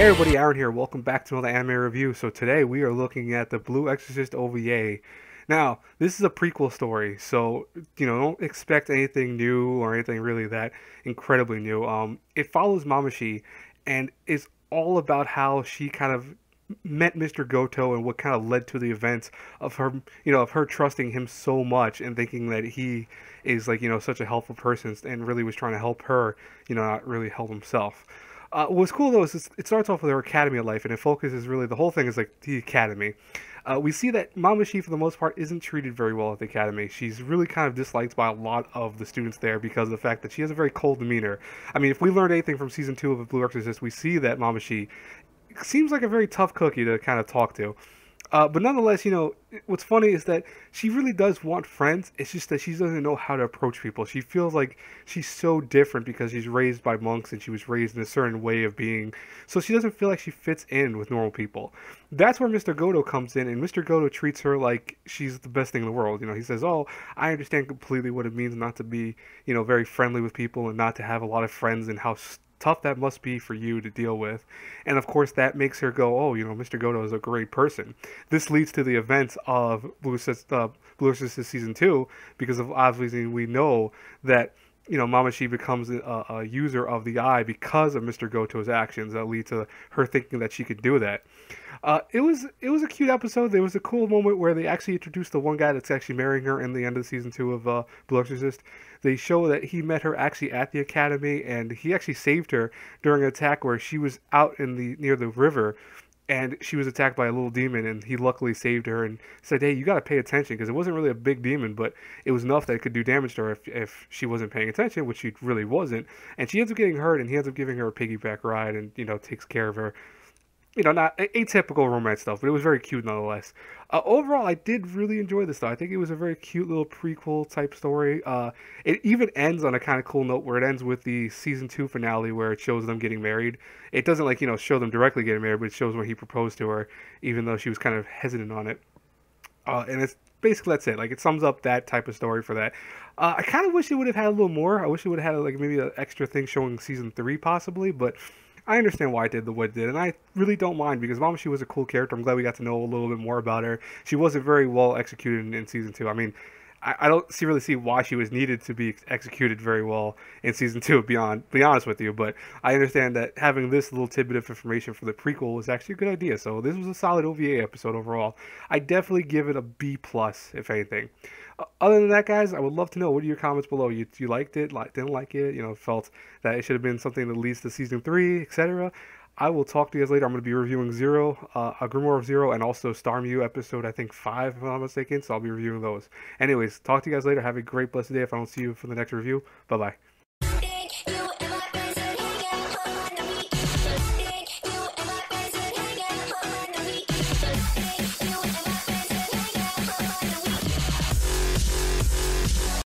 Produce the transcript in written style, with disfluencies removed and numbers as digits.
Hey everybody, Aaron here. Welcome back to another anime review. So today we are looking at the Blue Exorcist OVA. Now, this is a prequel story, so don't expect anything new or anything really that incredibly new. It follows Mamushi and is all about how she kind of met Mr. Goto and what kind of led to the events of her, of her trusting him so much and thinking that he is like, such a helpful person and really was trying to help her, not really help himself. What's cool though is it starts off with her academy life, and it focuses really the whole thing is like the academy. We see that Mamushi, for the most part, isn't treated very well at the academy. She's really kind of disliked by a lot of the students there because of the fact that she has a very cold demeanor. I mean, if we learned anything from season 2 of Blue Exorcist, we see that Mamushi seems like a very tough cookie to kind of talk to. But nonetheless, what's funny is that she really does want friends. It's just that she doesn't know how to approach people. She feels like she's so different because she's raised by monks and she was raised in a certain way of being. So she doesn't feel like she fits in with normal people. That's where Mr. Goto comes in, and Mr. Goto treats her like she's the best thing in the world. He says, "Oh, I understand completely what it means not to be, very friendly with people and not to have a lot of friends and how tough that must be for you to deal with." And of course that makes her go, "Oh, Mr. Goto is a great person." This leads to the events of Blue Exorcist season 2, because of obviously we know that Mamashi becomes a user of the eye because of Mr. Goto's actions that lead to her thinking that she could do that. It was a cute episode. There was a cool moment where they actually introduced the one guy that's actually marrying her in the end of season 2 of Blue Exorcist. They show that he met her actually at the academy, and he actually saved her during an attack where she was out in the near the river, and she was attacked by a little demon, and he luckily saved her and said, "Hey, you got to pay attention," because it wasn't really a big demon, but it was enough that it could do damage to her if she wasn't paying attention, which she really wasn't. And she ends up getting hurt, and he ends up giving her a piggyback ride and takes care of her. Not atypical romance stuff, but it was very cute nonetheless. Overall, I did really enjoy this though. I think it was a very cute little prequel type story. It even ends on a kind of cool note where it ends with the season 2 finale where it shows them getting married. It doesn't like, show them directly getting married, but it shows when he proposed to her, even though she was kind of hesitant on it. And it's basically that's it. Like, it sums up that type of story for that. I kind of wish it would have had a little more. I wish it would have had like maybe an extra thing showing season 3 possibly, but I understand why it did what it did, and I really don't mind because Mamushi was a cool character. I'm glad we got to know a little bit more about her. She wasn't very well executed in season 2. I mean, I don't really see why she was needed to be executed very well in season 2. Be honest with you, but I understand that having this little tidbit of information for the prequel was actually a good idea. So this was a solid OVA episode overall. I definitely give it a B plus, if anything. Other than that, guys, I would love to know, what are your comments below? You liked it, didn't like it, felt that it should have been something that leads to season 3, etc. I will talk to you guys later. I'm going to be reviewing Zero, A Grimoire of Zero, and also Star Mew episode, I think 5, if I'm not mistaken, so I'll be reviewing those. Anyways, talk to you guys later. Have a great, blessed day if I don't see you for the next review. Bye-bye.